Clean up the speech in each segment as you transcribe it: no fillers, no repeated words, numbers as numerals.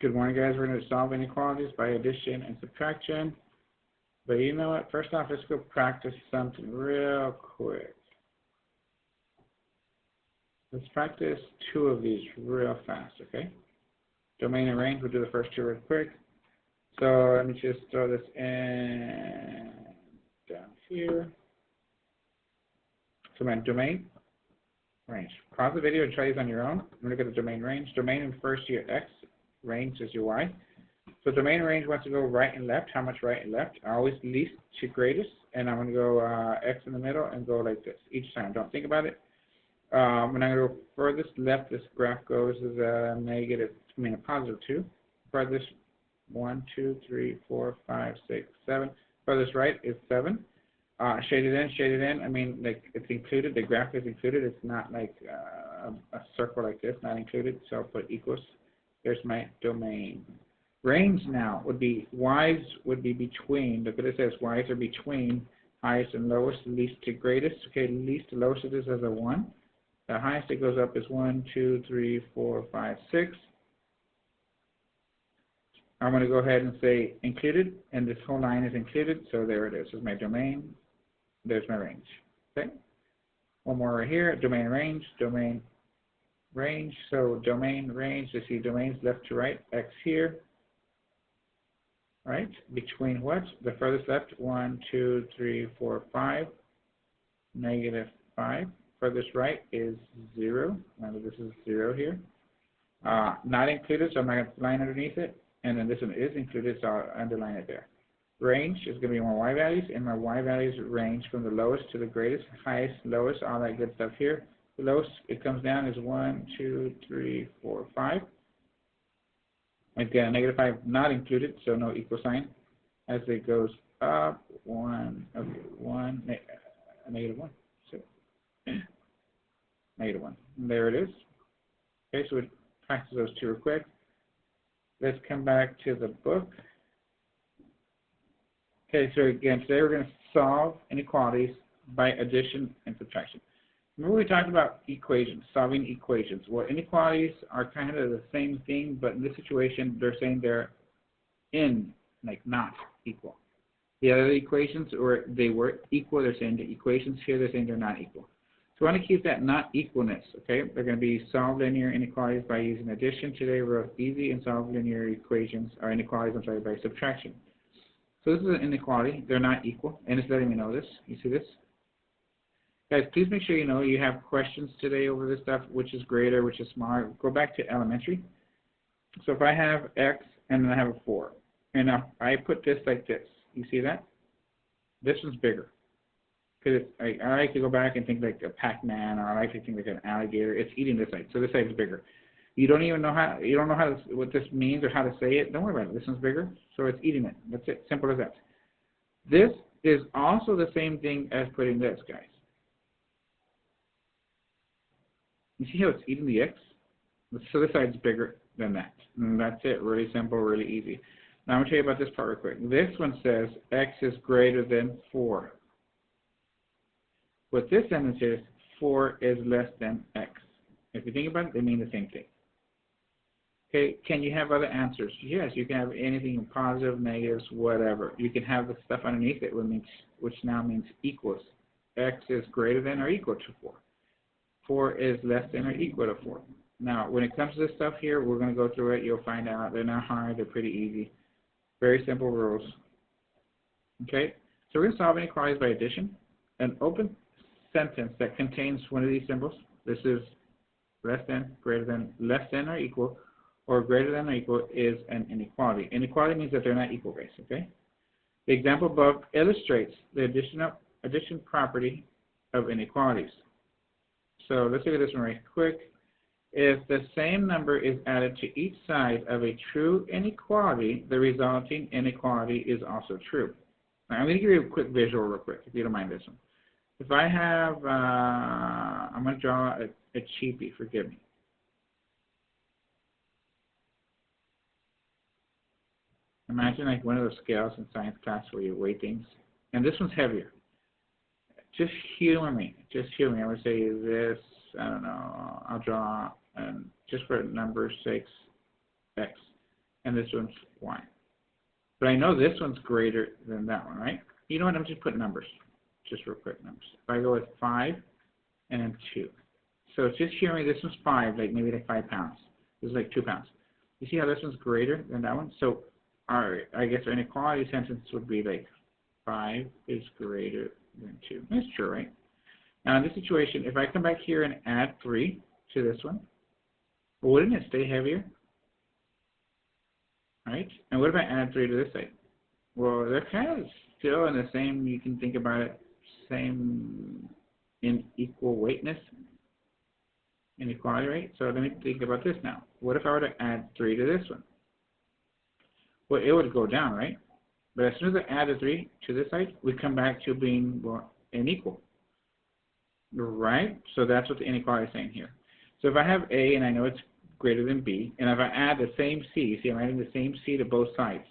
Good morning, guys. We're going to solve inequalities by addition and subtraction. But you know what? First off, let's go practice something real quick. Let's practice two of these real fast, okay? Domain and range, we'll do the first two real quick. So let me just throw this in down here. So my domain, range. Pause the video and try these on your own. I'm going to look at the domain range. Domain refers to your x, range is your y. So domain range wants to go right and left. How much right and left? Always least to greatest. And I'm going to go x in the middle and go like this each time. Don't think about it. When I'm going to go furthest left, this graph goes as a a positive 2. Furthest 1, 2, 3, 4, 5, 6, 7. Furthest right is 7. Shaded in, I mean, like, it's included. The graph is included. It's not like a circle like this, not included. So I'll put equals. There's my domain. Range now would be, y's would be between. Look at it, says y's are between highest and lowest, least to greatest. Okay, least to lowest it is as a 1. The highest it goes up is 1, 2, 3, 4, 5, 6. I'm going to go ahead and say included, and this whole line is included, so there it is. This is my domain. There's my range. Okay. One more right here. Domain range. Domain range. So domain range. You see domains left to right. X here. Right. Between what? The furthest left. 1, 2, 3, 4, 5. -5. Furthest right is 0. Remember, this is 0 here. Not included, so I'm not going to line underneath it. And then this one is included, so I'll underline it there. Range is going to be my y values, and my y values range from the lowest to the greatest, highest, lowest, all that good stuff here. The lowest it comes down is 1, 2, 3, 4, 5. Again, -5 not included, so no equal sign. As it goes up, 1, okay, 1, -1, so -1. And there it is. Okay, so we practice those two real quick. Let's come back to the book. Okay, so again, today we're going to solve inequalities by addition and subtraction. Remember we talked about equations, solving equations. Well, inequalities are kind of the same thing, but in this situation, they're saying they're not equal. The other equations, or they were equal, they're saying the equations here, they're saying they're not equal. So we want to keep that not equalness, okay? They're going to be solve linear inequalities by using addition today, real easy, and solve linear equations, or inequalities, I'm sorry, by subtraction. So this is an inequality. They're not equal, and it's letting me know this. You see this? Guys, please make sure you know you have questions today over this stuff, which is greater, which is smaller. Go back to elementary. So if I have x and then I have a 4, and now I put this like this. You see that? This one's bigger. Because I like to go back and think like a Pac-Man, or I like to think like an alligator. It's eating this side, so this side is bigger. You don't even know how, you don't know how to, what this means or how to say it. Don't worry about it. This one's bigger, so it's eating it. That's it. Simple as that. This is also the same thing as putting this, guys. You see how it's eating the x? So this side's bigger than that. And that's it. Really simple, really easy. Now I'm going to tell you about this part real quick. This one says x is greater than 4. What this sentence is, 4 is less than x. If you think about it, they mean the same thing. Okay, can you have other answers? Yes, you can have anything positive, negatives, whatever. You can have the stuff underneath it, which now means equals. X is greater than or equal to 4. 4 is less than or equal to 4. Now, when it comes to this stuff here, we're going to go through it. You'll find out they're not hard. They're pretty easy. Very simple rules. Okay, so we're going to solve inequalities by addition. An open sentence that contains one of these symbols. This is less than, greater than, less than or equal, or greater than or equal is an inequality. Inequality means that they're not equal, guys, okay? The example above illustrates the addition property of inequalities. So let's look at this one right quick. If the same number is added to each side of a true inequality, the resulting inequality is also true. Now, I'm going to give you a quick visual real quick, if you don't mind this one. If I have, I'm going to draw a cheapie, forgive me. Imagine like one of those scales in science class where you weigh things. And this one's heavier. Just humor me. Just humor me. I would say this, I don't know, I'll draw, just for number 6, x. and this one's y. But I know this one's greater than that one, right? You know what? I'm just putting numbers, just real quick numbers. If I go with 5 and then 2. So it's just showing me this one's 5, like maybe like 5 pounds. This is like 2 pounds. You see how this one's greater than that one? So I guess our inequality sentence would be like 5 is greater than 2. That's true, right? Now in this situation, if I come back here and add 3 to this one, wouldn't it stay heavier? Right? And what if I add 3 to this side? Well, they're kind of still in the same, you can think about it, same in equal weightness, inequality, right? So let me think about this now. What if I were to add 3 to this one? Well, it would go down, right? But as soon as I add a 3 to this side, we come back to being, well, unequal. Right? So that's what the inequality is saying here. So if I have A and I know it's greater than B, and if I add the same C, see I'm adding the same C to both sides,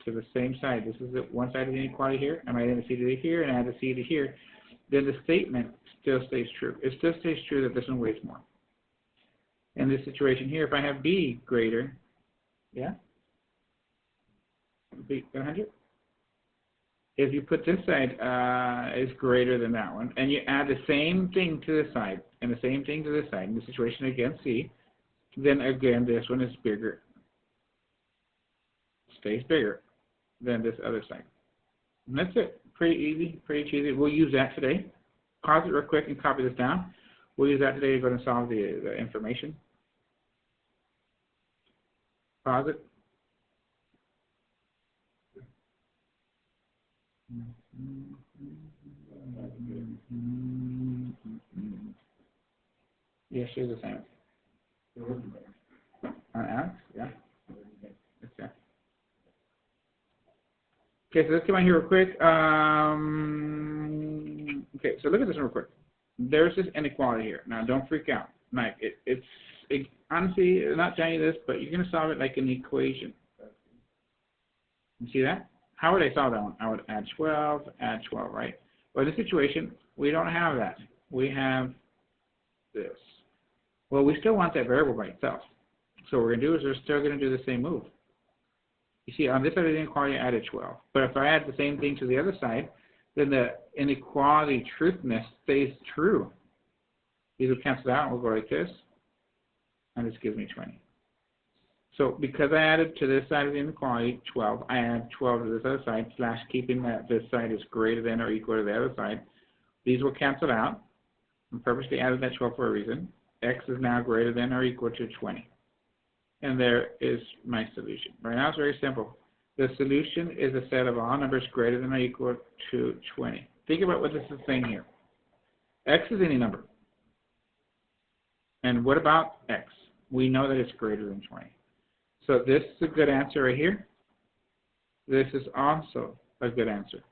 to the same side. This is the one side of the inequality here. I'm adding the C to here and add the C to here. Then the statement still stays true. It still stays true that this one weighs more. In this situation here, if I have B greater, yeah, B 100. If you put this side is greater than that one, and you add the same thing to this side and the same thing to this side, in the situation against C, then again this one is bigger, stays bigger than this other side. And that's it. Pretty easy, pretty cheesy. We'll use that today. Pause it real quick and copy this down. We'll use that today to go and solve the information. Pause it. Yes, she's the same. Alex? Yeah. Okay. Okay, so let's come on here real quick. Okay, so look at this one real quick. There's this inequality here. Now, don't freak out. Like, honestly, I'm not telling you this, but you're going to solve it like an equation. You see that? How would I solve that one? I would add 12, right? Well, in this situation, we don't have that. We have this. Well, we still want that variable by itself. So what we're going to do is we're still going to do the same move. You see, on this side of the inequality, I added 12. But if I add the same thing to the other side, then the inequality truthness stays true. These will cancel out, and we'll go like this. And this gives me 20. So because I added to this side of the inequality 12, I add 12 to this other side, slash keeping that this side is greater than or equal to the other side. These will cancel out. I purposely added that 12 for a reason. X is now greater than or equal to 20. And there is my solution. Right now it's very simple. The solution is a set of all numbers greater than or equal to 20. Think about what this is saying here. X is any number. And what about X? We know that it's greater than 20. So this is a good answer right here. This is also a good answer.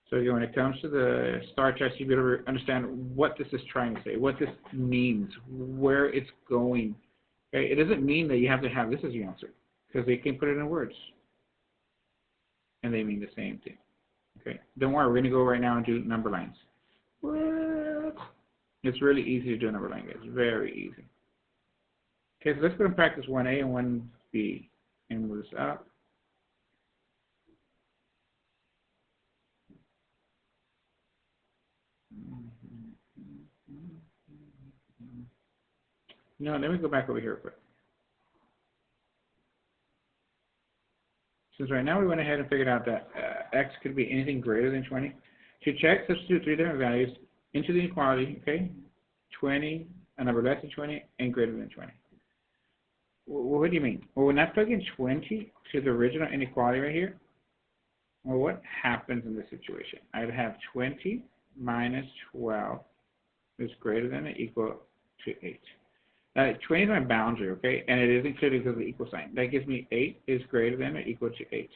So again, when it comes to the star test, you better understand what this is trying to say, what this means, where it's going. Okay? It doesn't mean that you have to have this as your answer, because they can put it in words, and they mean the same thing. Okay? Don't worry, we're going to go right now and do number lines. What? It's really easy to do a number line, guys. Very easy. Okay, so let's go and practice 1A and 1B, and move this up. No, let me go back over here real quick. Since right now we went ahead and figured out that X could be anything greater than 20. To check, substitute 3 different values into the inequality, okay? 20, a number less than 20, and greater than 20. Well, what do you mean? Well, when I plug in 20 to the original inequality right here, well, what happens in this situation? I would have 20 minus 12 is greater than or equal to 8. 20 is my boundary, okay? And it is included because of the equal sign. That gives me 8 is greater than or equal to 8.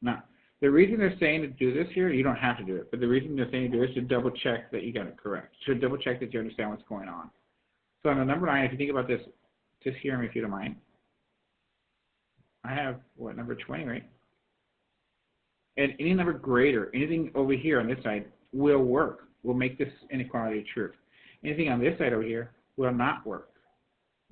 Now, the reason they're saying to do this here, you don't have to do it, but the reason they're saying to do it is to double check that you got it correct. To double check that you understand what's going on. So on the number line, if you think about this, just hear me if you don't mind. I have, what, number 20, right? And any number greater, anything over here on this side will work, will make this inequality true. Anything on this side over here will not work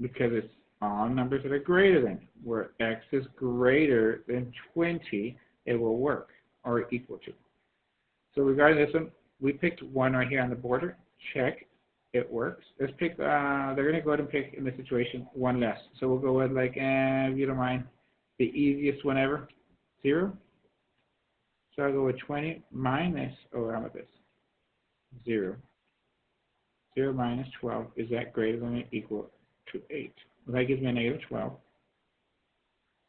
because it's all numbers that are greater than. Where x is greater than 20, it will work, or equal to. So regarding this one, we picked 1 right here on the border. Check, it works. Let's pick, they're going to go ahead and pick, in this situation, 1 less. So we'll go with, like, if you don't mind, the easiest one ever, 0. So I'll go with 20 minus, oh, how about this? 0. 0 minus 12, is that greater than or equal to 8? Well, that gives me a negative 12.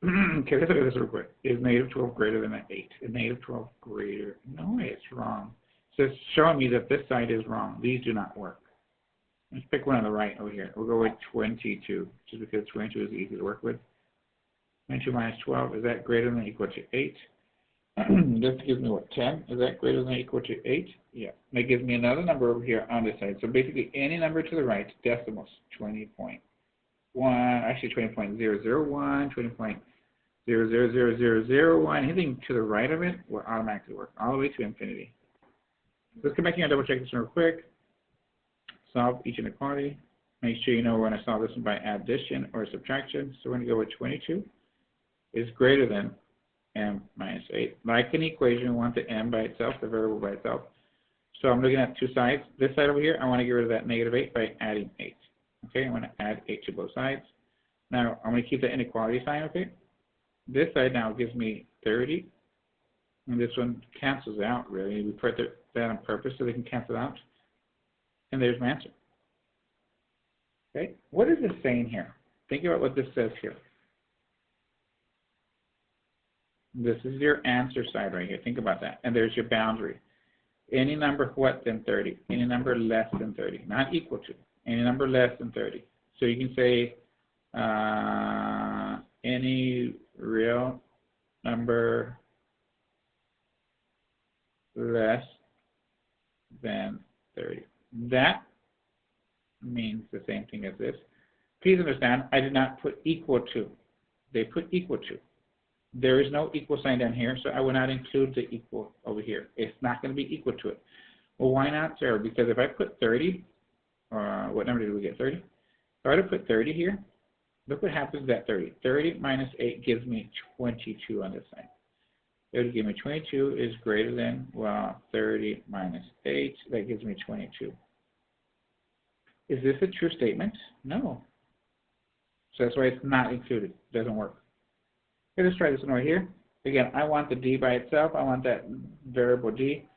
Okay, let's look at this real quick. Is negative 12 greater than an 8? Is negative 12 greater? No, it's wrong. So it's showing me that this side is wrong. These do not work. Let's pick one on the right over here. We'll go with 22, just because 22 is easy to work with. 22 minus 12, is that greater than or equal to 8? This gives me what, 10? Is that greater than or equal to 8? Yeah. That gives me another number over here on this side. So basically any number to the right, decimals, 20.1, actually 20.001, 20.000001, anything to the right of it will automatically work, all the way to infinity. Let's come back here and double check this one real quick. Solve each inequality. Make sure you know we're going to solve this one by addition or subtraction. So we're going to go with 22 is greater than m minus 8. Like an equation, we want the m by itself, the variable by itself. So I'm looking at 2 sides. This side over here, I want to get rid of that negative 8 by adding 8. Okay, I'm going to add 8 to both sides. Now, I'm going to keep the inequality sign, okay? This side now gives me 30. And this one cancels out, really. We put that on purpose so they can cancel out. And there's my answer. Okay, what is this saying here? Think about what this says here. This is your answer side right here. Think about that. And there's your boundary. Any number what than 30? Any number less than 30. Not equal to. Any number less than 30. So you can say any real number less than 30. That means the same thing as this. Please understand, I did not put equal to. They put equal to. There is no equal sign down here, so I will not include the equal over here. It's not going to be equal to it. Well, why not, sir? Because if I put 30, what number did we get, 30? If I were to put 30 here, look what happens at 30. 30 minus 8 gives me 22 on this side. It would give me 22 is greater than, well, 30 minus 8. That gives me 22. Is this a true statement? No. So that's why it's not included. It doesn't work. Okay, let's try this one right here. Again, I want the d by itself. I want that variable d.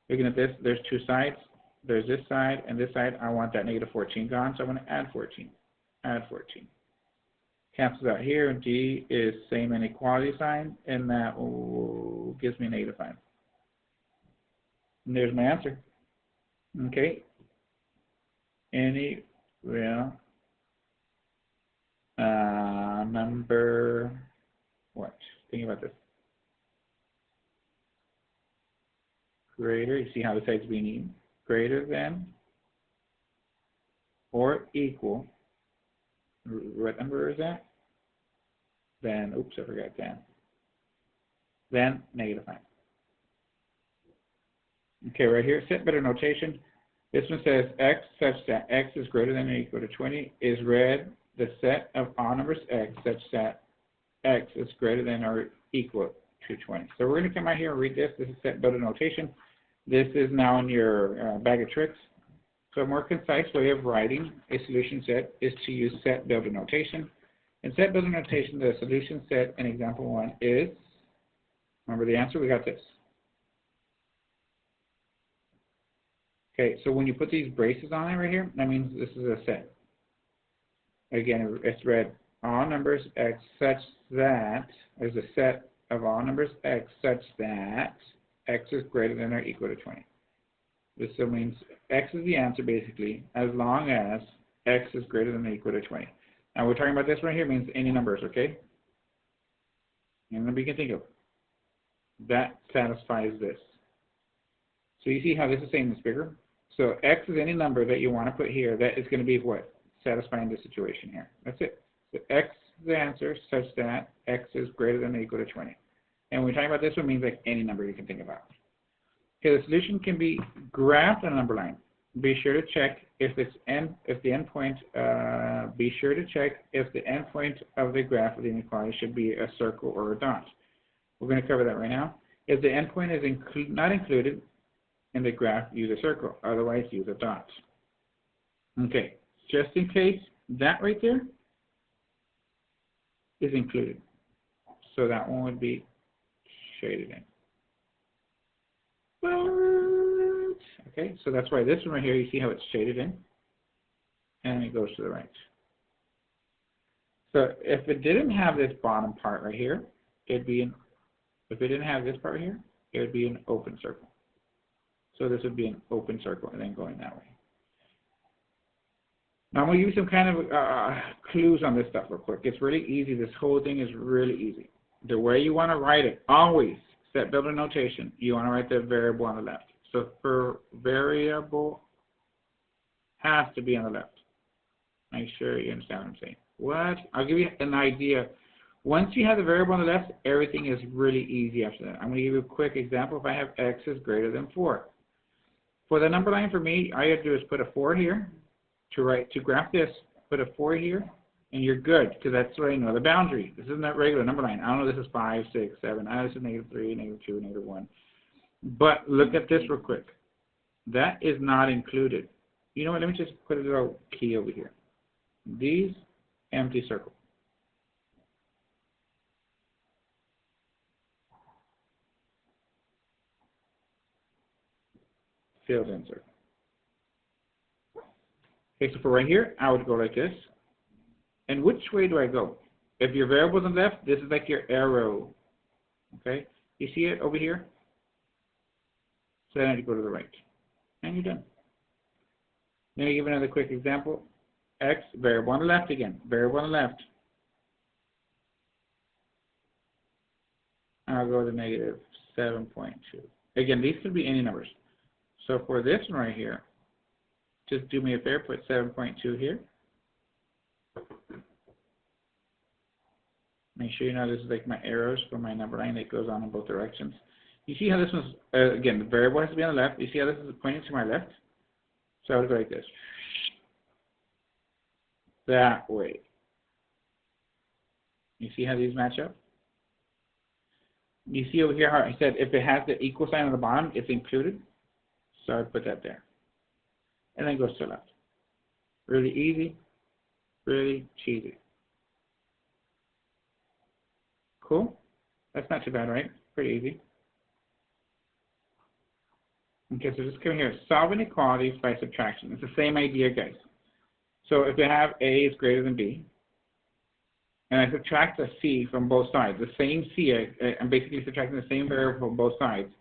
Looking at this, there's 2 sides. There's this side and this side. I want that negative 14 gone, so I'm going to add 14. Add 14. Cancels out here. D is same inequality sign, and that gives me negative 5. And there's my answer. Okay. Any real number, what? Think about this. Greater, you see how the side's being eaten? Greater than or equal, what number is that? Then, oops, I forgot that. Then negative 5. Okay, right here, set better notation. This one says x such that x is greater than or equal to 20 is read the set of all numbers x such that x is greater than or equal to 20. So we're going to come out here and read this. This is set better notation. This is now in your bag of tricks. So a more concise way of writing a solution set is to use set builder notation. In set builder notation, the solution set in example 1 is, remember the answer, we got this. Okay, so when you put these braces on it right here, that means this is a set. Again, it's read all numbers x such that, there's a set of all numbers x such that x is greater than or equal to 20. This still means x is the answer basically, as long as x is greater than or equal to 20. Now we're talking about this right here means any numbers, okay? Any number you can think of. That satisfies this. So you see how this is saying it's bigger? So x is any number that you want to put here that is going to be what? Satisfying the situation here. That's it. So x is the answer such that x is greater than or equal to 20. And when we're talking about this one, it means like any number you can think about. Okay, the solution can be graphed on a number line. be sure to check if the endpoint, be sure to check if the endpoint of the graph of the inequality should be a circle or a dot. We're going to cover that right now. If the endpoint is not included in the graph, use a circle. Otherwise, use a dot. Okay, just in case, that right there is included. So that one would be shaded in. Okay, so that's why this one right here, you see how it's shaded in? And it goes to the right. So if it didn't have this bottom part right here, it'd be an, if it didn't have this part here, it would be an open circle. So this would be an open circle and then going that way. Now I'm going to give you some kind of clues on this stuff real quick. It's really easy. This whole thing is really easy. The way you want to write it, always, set builder notation, you want to write the variable on the left. So for variable has to be on the left. Make sure you understand what I'm saying. What? I'll give you an idea. Once you have the variable on the left, everything is really easy after that. I'm going to give you a quick example. If I have x is greater than 4. For the number line for me, all you have to do is put a 4 here. To graph this, put a 4 here, and you're good, because that's what I know the boundary. This isn't that regular number line. I don't know this is 5, 6, 7. I know this is -3, -2, -1. But look at this real quick. That is not included. You know what? Let me just put a little key over here. These empty circle. Filled in circle. Okay, so for right here, I would go like this. And which way do I go? If your variable's on the left, this is like your arrow. Okay? You see it over here? So then I go to the right. And you're done. Let me give another quick example. X, variable on the left again. Variable on the left. I'll go to -7.2. Again, these could be any numbers. So for this one right here, just do me a favor, put 7.2 here. Make sure you know this is like my arrows for my number line that goes on in both directions. You see how this one's, again, the variable has to be on the left. You see how this is pointing to my left? So I would go like this. That way. You see how these match up? You see over here how I said if it has the equal sign on the bottom, it's included. So I would put that there. And then goes to the left. Really easy, really cheesy. Cool? That's not too bad, right? Pretty easy. Okay, so just come here. Solve inequalities by subtraction. It's the same idea, guys. So if I have A is greater than B, and I subtract a C from both sides, the same C, I'm basically subtracting the same variable from both sides,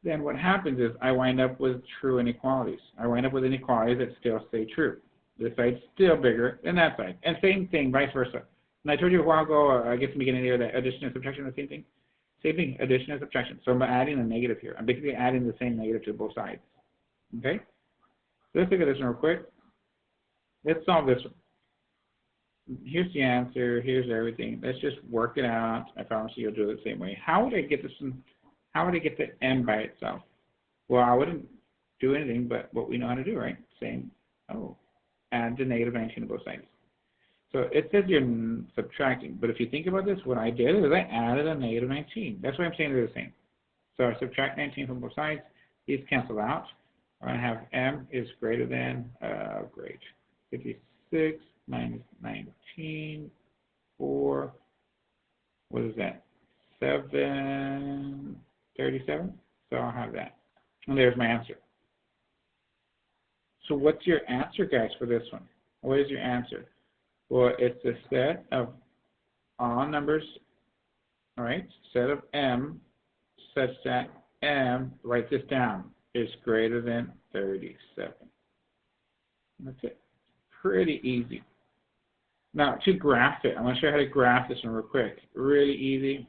then what happens is I wind up with true inequalities. I wind up with inequalities that still stay true. This side's still bigger than that side. And same thing, vice versa. And I told you a while ago, I guess in the beginning here, that addition and subtraction are the same thing. Same thing, addition and subtraction. So I'm adding a negative here. I'm basically adding the same negative to both sides. Okay? So let's look at this one real quick. Let's solve this one. Here's the answer. Here's everything. Let's just work it out. I promise you you'll do it the same way. How would I get this one? How would I get the m by itself? Well, I wouldn't do anything but what we know how to do, right? Same. Oh, add the -19 to both sides. So it says you're subtracting, but if you think about this, what I did is I added a -19. That's why I'm saying they're the same. So I subtract 19 from both sides. These cancel out. I have m is greater than, great, 56 minus 19, 4, what is that, 737? So I'll have that. And there's my answer. So what's your answer, guys, for this one? What is your answer? Well, it's a set of all numbers, all right, set of m such that m, write this down, is greater than 37. That's it. Pretty easy. Now, to graph it, I'm going to show you how to graph this one real quick. Really easy.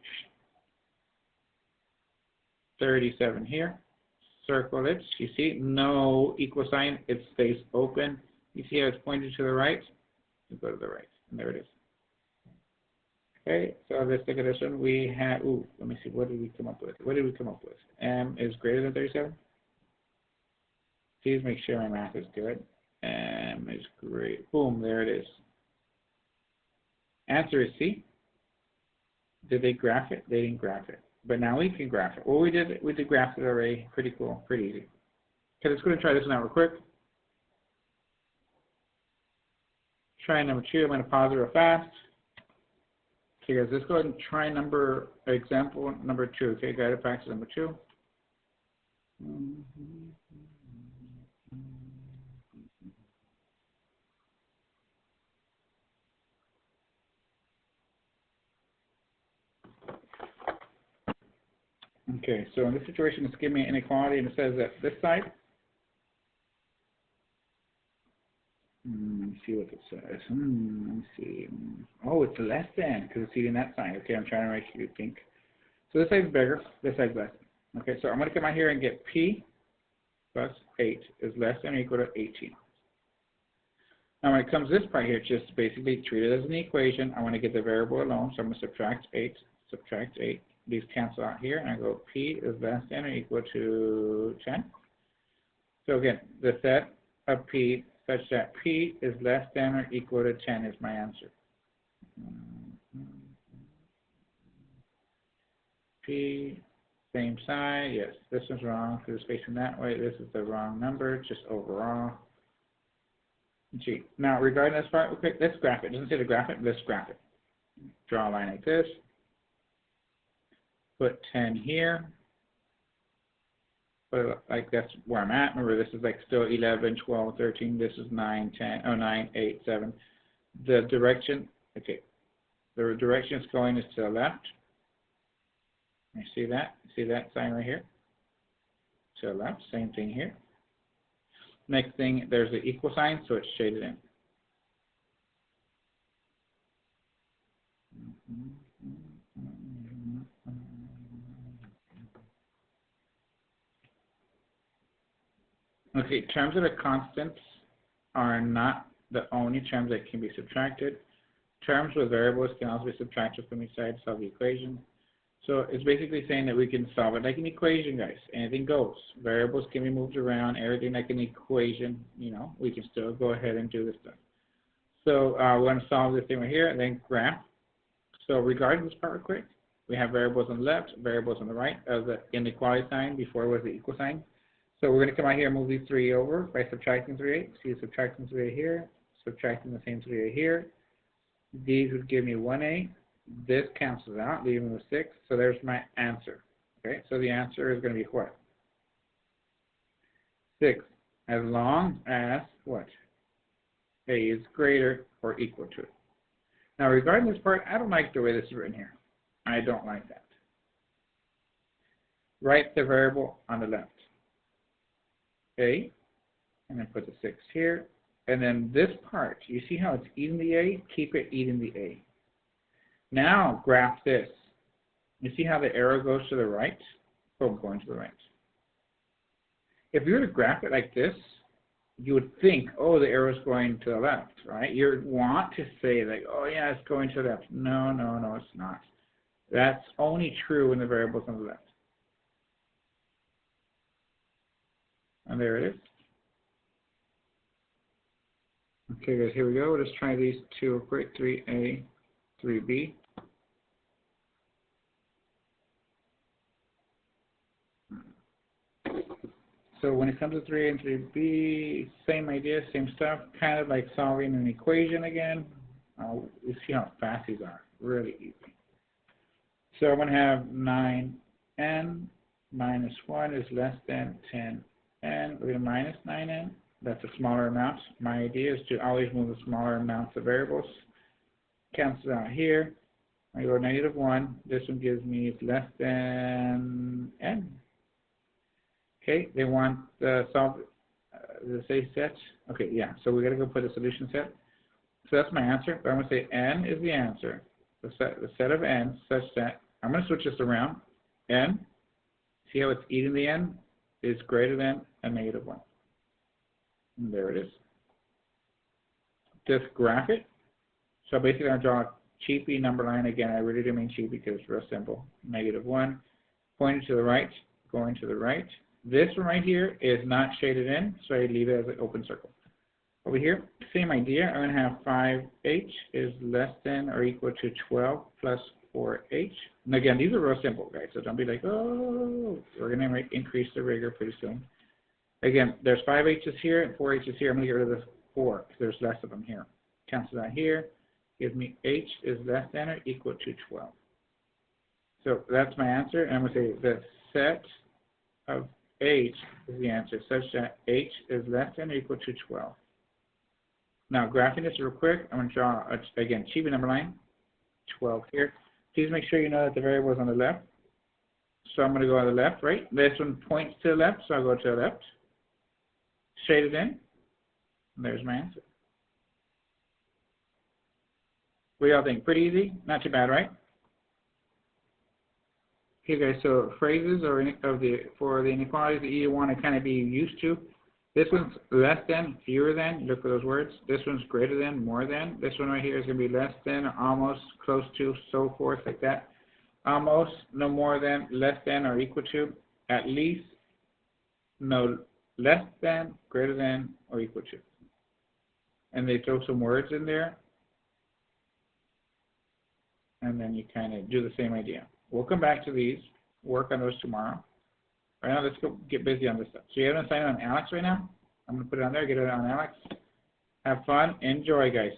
37 here. Circle it. You see, no equal sign. It stays open. You see how it's pointed to the right? You go to the right, and there it is. Okay, so let's look at this one. We have, let me see, what did we come up with? What did we come up with? M is greater than 37? Please make sure my math is good. M is great. Boom, there it is. Answer is C. Did they graph it? They didn't graph it. But now we can graph it. Well, we did graph it already. Pretty cool, pretty easy. Okay, let's go and try this one out real quick. Try number 2. I'm going to pause it real fast. Okay, guys, let's go ahead and try example number 2. Okay, guided practice number 2. Okay, so in this situation, it's giving me an inequality, and it says that this side. Let me see what it says. Let me see. Oh, it's less than, because it's eating that sign. Okay, I'm trying to make you think. So this side's bigger, this side's less than. Okay, so I'm going to come out here and get P plus 8 is less than or equal to 18. Now when it comes to this part here, it's just basically treat it as an equation. I want to get the variable alone, so I'm going to subtract 8. These cancel out here, and I go P is less than or equal to 10. So again, the set of P such that P is less than or equal to 10 is my answer. P, same side, yes, this is wrong because it's facing that way. This is the wrong number, just overall. G. Now regarding this part, okay, let's graph it. It doesn't say to graph it, let's graph it. Draw a line like this. Put 10 here. But like that's where I'm at. Remember, this is like still 11, 12, 13. This is 9, 10, oh, 9, 8, 7. The direction, okay, the direction it's going is to the left. You see that? See that sign right here? To the left, same thing here. Next thing, there's the equal sign, so it's shaded in. Okay, terms that are constants are not the only terms that can be subtracted. Terms with variables can also be subtracted from each side to solve the equation. So it's basically saying that we can solve it like an equation, guys. Anything goes. Variables can be moved around. Everything like an equation, you know, we can still go ahead and do this stuff. So we're going to solve this thing right here and then graph. So regarding this part real quick, we have variables on the left, variables on the right of the inequality sign. Before it was the equal sign. So we're going to come out here and move these 3 over by subtracting 3a. See, subtracting 3a here, subtracting the same 3a here. These would give me 1a. This cancels out, leaving with 6. So there's my answer. Okay, so the answer is going to be what? 6. As long as what? A is greater or equal to it. Now regarding this part, I don't like the way this is written here. I don't like that. Write the variable on the left. A, and then put the 6 here. And then this part, you see how it's eating the A? Keep it eating the A. Now graph this. You see how the arrow goes to the right? Boom, going to the right. If you were to graph it like this, you would think, oh, the arrow is going to the left, right? You want to say like, oh yeah, it's going to the left. No, no, no, it's not. That's only true when the variable's on the left. And there it is. Okay, guys, here we go. Let's try these 2 real quick. 3a, 3b. So when it comes to 3a and 3b, same idea, same stuff, kind of like solving an equation again. You see how fast these are, really easy. So I'm going to have 9n minus 1 is less than 10n. We're going to minus 9n. That's a smaller amount. My idea is to always move the smaller amounts of variables. Cancel out here. I go -1. This one gives me it's less than n. Okay, they want the solve the say set. Okay, yeah. So we got to go put a solution set. So that's my answer. But I'm going to say n is the answer. The set of n such that I'm going to switch this around. N. See how it's eating the n is greater than a -1. And there it is. Just graph it. So basically, I'll draw a cheapy number line again. I really do mean cheapy because it's real simple. -1, pointing to the right, going to the right. This one right here is not shaded in, so I leave it as an open circle. Over here, same idea. I'm going to have 5h is less than or equal to 12 plus 4h. And again, these are real simple, guys, so don't be like, oh, we're going to increase the rigor pretty soon. Again, there's 5h's here and 4h's here. I'm going to get rid of the 4 because there's less of them here. Cancel that here. Gives me h is less than or equal to 12. So that's my answer. And I'm going to say the set of h is the answer, such that h is less than or equal to 12. Now, graphing this real quick, I'm going to draw, again, achievement number line, 12 here. Please make sure you know that the variable is on the left. So I'm going to go on the left, right? This one points to the left, so I'll go to the left. Shade it in. And there's my answer. What do y'all think? Pretty easy? Not too bad, right? Okay, guys, so phrases or for the inequalities that you want to kind of be used to. This one's less than, fewer than, look for those words. This one's greater than, more than. This one right here is going to be less than, almost, close to, so forth, like that. Almost, no more than, less than, or equal to, at least, no less than, greater than, or equal to. And they throw some words in there. And then you kind of do the same idea. We'll come back to these, work on those tomorrow. Right now, let's go get busy on this stuff. So you have an assignment on Alex right now? I'm going to put it on there, get it on Alex. Have fun. Enjoy, guys.